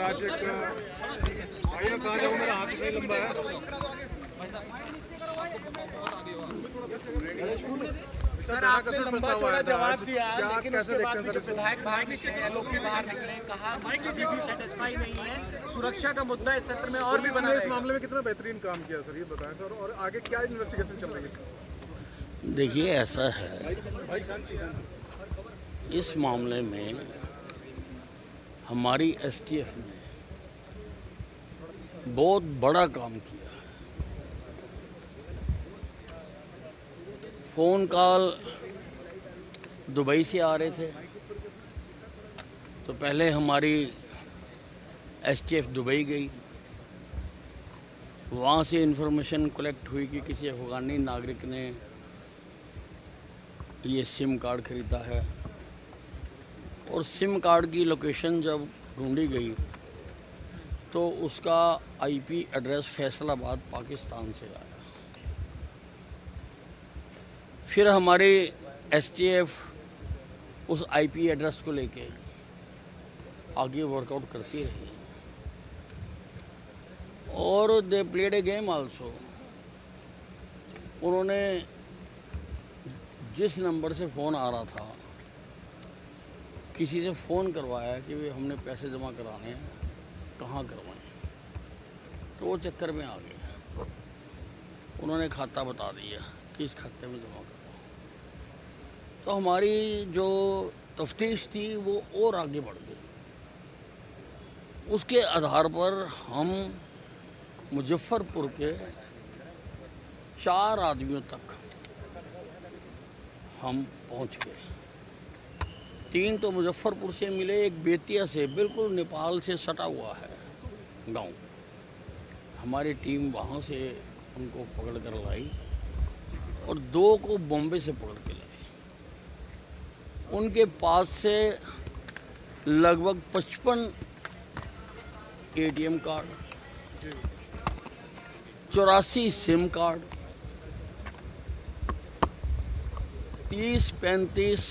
Sir आज एक भाई ने कहा जाऊँ मेरा हाथ इतना लंबा है। सर आपने लंबा चौड़ा जवाब दिया, लेकिन उसके बाद में जो विधायक बाहर निकले, एलओपी बाहर निकले, कहा कि भी सेटिस्फाई नहीं है, सुरक्षा का मुद्दा इस सत्र में और भी बना इस मामले में कितना बेहतरीन काम किया सर, ये बताएं सर, और आगे क्या इन्वेस्टिगेशन चल रही है? देखिए, ऐसा है, इस मामले में हमारी एसटीएफ ने बहुत बड़ा काम किया। फ़ोन कॉल दुबई से आ रहे थे, तो पहले हमारी एसटीएफ दुबई गई, वहाँ से इन्फॉर्मेशन कलेक्ट हुई कि किसी अफगानी नागरिक ने ये सिम कार्ड ख़रीदा है, और सिम कार्ड की लोकेशन जब ढूंढी गई तो उसका आईपी एड्रेस फैसलाबाद पाकिस्तान से आया। फिर हमारी एसटीएफ उस आईपी एड्रेस को लेके आगे वर्कआउट करती रही, और they played a game also. उन्होंने जिस नंबर से फ़ोन आ रहा था, किसी से फ़ोन करवाया कि वे हमने पैसे जमा कराने हैं, कहाँ करवाएं, तो वो चक्कर में आ गए। उन्होंने खाता बता दिया कि इस खाते में जमा करवाओ। तो हमारी जो तफ्तीश थी वो और आगे बढ़ गई। उसके आधार पर हम मुजफ्फरपुर के 4 आदमियों तक हम पहुंच गए। 3 तो मुजफ्फरपुर से मिले, एक बेतिया से, बिल्कुल नेपाल से सटा हुआ है गांव। हमारी टीम वहां से उनको पकड़ कर लाई, और 2 को बॉम्बे से पकड़ के लाई। उनके पास से लगभग 55 एटीएम कार्ड, 84 सिम कार्ड, 30-35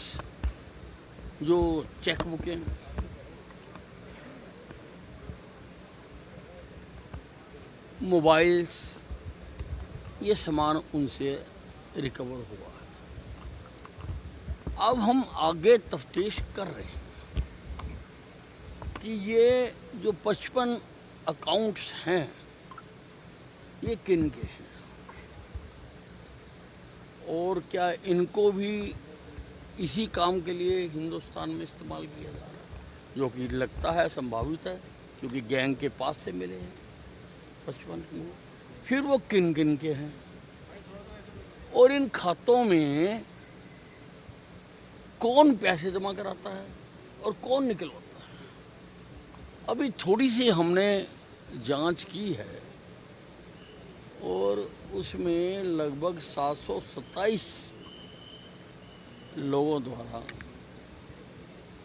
जो चेक बुकें, मोबाइल्स, ये सामान उनसे रिकवर हुआ है। अब हम आगे तफ्तीश कर रहे हैं कि ये जो 55 अकाउंट्स हैं ये किन के हैं, और क्या इनको भी इसी काम के लिए हिंदुस्तान में इस्तेमाल किया जा रहा है, जो कि लगता है संभावित है, क्योंकि गैंग के पास से मिले हैं 55 को। फिर वो किन किन के हैं, और इन खातों में कौन पैसे जमा कराता है और कौन निकलवाता है। अभी थोड़ी सी हमने जांच की है, और उसमें लगभग 727 लोगों द्वारा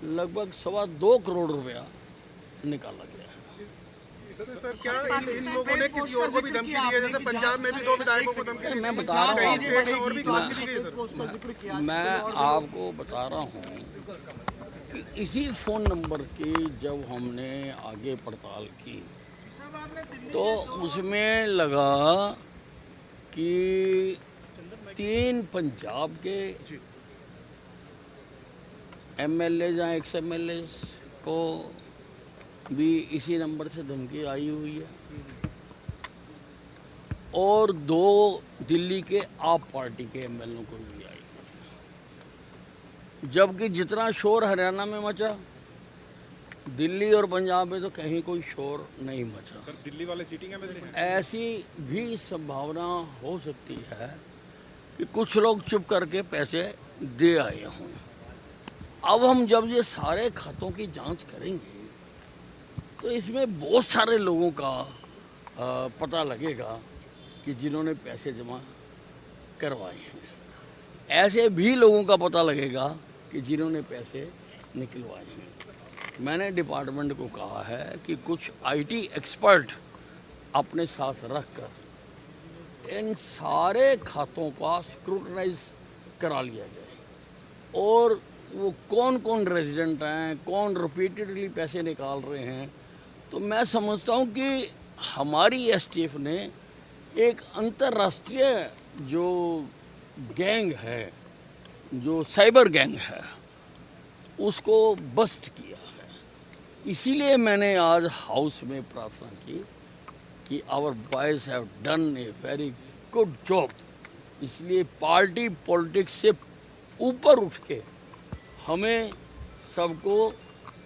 लगभग 2.25 करोड़ रुपया निकाला गया है। सर क्या इन लोगों ने किसी और को भी धमकी दी है? जैसे पंजाब में भी 2 विधायकों को धमकी दी, मैं बता रहा हूँ, सर। मैं आपको बता रहा हूँ कि इसी फ़ोन नंबर की जब हमने आगे पड़ताल की तो उसमें लगा कि 3 पंजाब के एमएलए या एक्स एमएलए को भी इसी नंबर से धमकी आई हुई है, और 2 दिल्ली के आप पार्टी के एमएलए को भी आई है। जबकि जितना शोर हरियाणा में मचा, दिल्ली और पंजाब में तो कहीं कोई शोर नहीं मचा। सर दिल्ली वाले सीटिंग में ऐसी भी संभावना हो सकती है कि कुछ लोग चुप करके पैसे दे आए हों। अब हम जब ये सारे खातों की जांच करेंगे तो इसमें बहुत सारे लोगों का पता लगेगा कि जिन्होंने पैसे जमा करवाए हैं। ऐसे भी लोगों का पता लगेगा कि जिन्होंने पैसे निकलवाए हैं। मैंने डिपार्टमेंट को कहा है कि कुछ आईटी एक्सपर्ट अपने साथ रखकर इन सारे खातों का स्क्रूटनाइज करा लिया जाए, और वो कौन कौन रेजिडेंट हैं, कौन रिपीटेडली पैसे निकाल रहे हैं, तो तो मैं समझता हूँ कि हमारी एसटीएफ ने एक अंतर्राष्ट्रीय जो गैंग है, जो साइबर गैंग है, उसको बस्ट किया है। इसीलिए मैंने आज हाउस में प्रार्थना की कि our boys have done a very good job. इसलिए पार्टी पॉलिटिक्स से ऊपर उठ के हमें सबको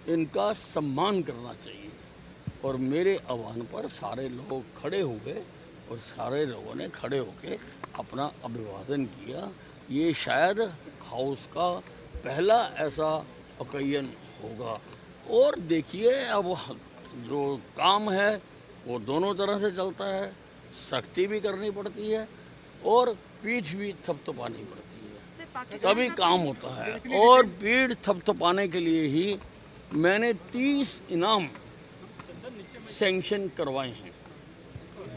इनका सम्मान करना चाहिए। और मेरे आह्वान पर सारे लोग खड़े हुए और सारे लोगों ने खड़े होके अपना अभिवादन किया। ये शायद हाउस का पहला ऐसा ओकेजन होगा। और देखिए, अब जो काम है वो दोनों तरह से चलता है, सख्ती भी करनी पड़ती है और पीठ भी थपथपानी पड़ती है, तभी काम होता है। और पीठ थपथपाने के लिए ही मैंने 30 इनाम सैंक्शन करवाए हैं।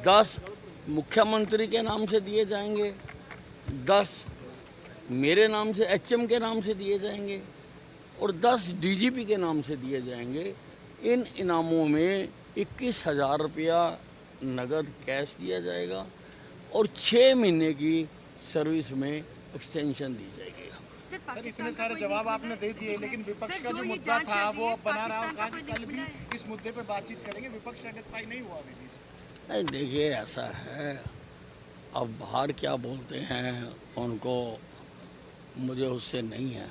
10 मुख्यमंत्री के नाम से दिए जाएंगे, 10 मेरे नाम से एचएम के नाम से दिए जाएंगे और 10 डीजीपी के नाम से दिए जाएंगे। इन इनामों में 21,000 रुपया नगद कैश दिया जाएगा और 6 महीने की सर्विस में एक्सटेंशन दी जाएगी। सर, इतने सारे जवाब आपने दे दिए, लेकिन विपक्ष का जो मुद्दा था वो अब बना रहा होगा कि कल भी इस मुद्दे पे बातचीत करेंगे। विपक्ष सेटिस्फाई नहीं हुआ अभी भी। नहीं, देखिए ऐसा है, अब बाहर क्या बोलते हैं उनको मुझे उससे नहीं है,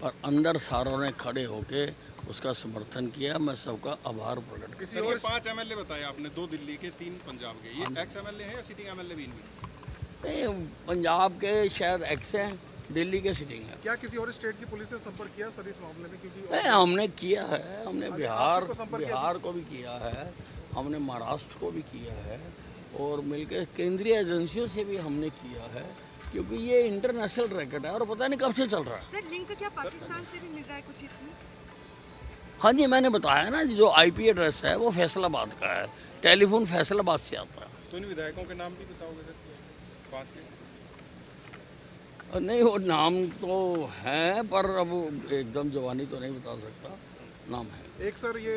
पर अंदर सारों ने खड़े होके उसका समर्थन किया। मैं सबका आभार प्रकट किसी और 5 एमएलए बताया आपने, 2 दिल्ली के, 3 पंजाब के। ये एक्स एमएलए हैं या सिटिंग एमएलए भी इनमें? नहीं, पंजाब के शायद एक्स हैं, दिल्ली के सिटिंग है। क्या किसी और स्टेट की पुलिस से संपर्क किया सर इस मामले में? क्योंकि नहीं, हमने किया है, हमने बिहार को भी किया है, हमने महाराष्ट्र को भी किया है और मिलकर केंद्रीय एजेंसियों से भी हमने किया है, क्योंकि ये इंटरनेशनल रैकेट है और पता नहीं कब से चल रहा है। सर, लिंक क्या पाकिस्तान से भी मिल रहा है कुछ इसमें? हाँ जी, मैंने बताया ना, जो आईपी एड्रेस है वो फैसलाबाद का है, टेलीफोन फैसलाबाद से आता है। तो इन विधायकों के नाम भी बताओगे सर, 5 के? नहीं, वो नाम तो हैं पर अब एकदम जवानी तो नहीं बता सकता, नाम है। एक सर ये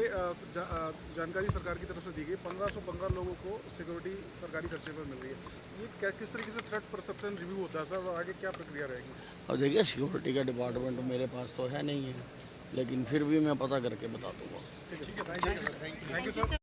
जानकारी सरकार की तरफ से दी गई, 1515 लोगों को सिक्योरिटी सरकारी खर्चे पर मिल रही है। ये किस तरीके से थ्रेट परसेप्शन रिव्यू होता है सर, और आगे क्या प्रक्रिया रहेगी? और देखिए, सिक्योरिटी का डिपार्टमेंट मेरे पास तो है नहीं है, लेकिन फिर भी मैं पता करके बता दूँगा। ठीक है, थैंक यू सर।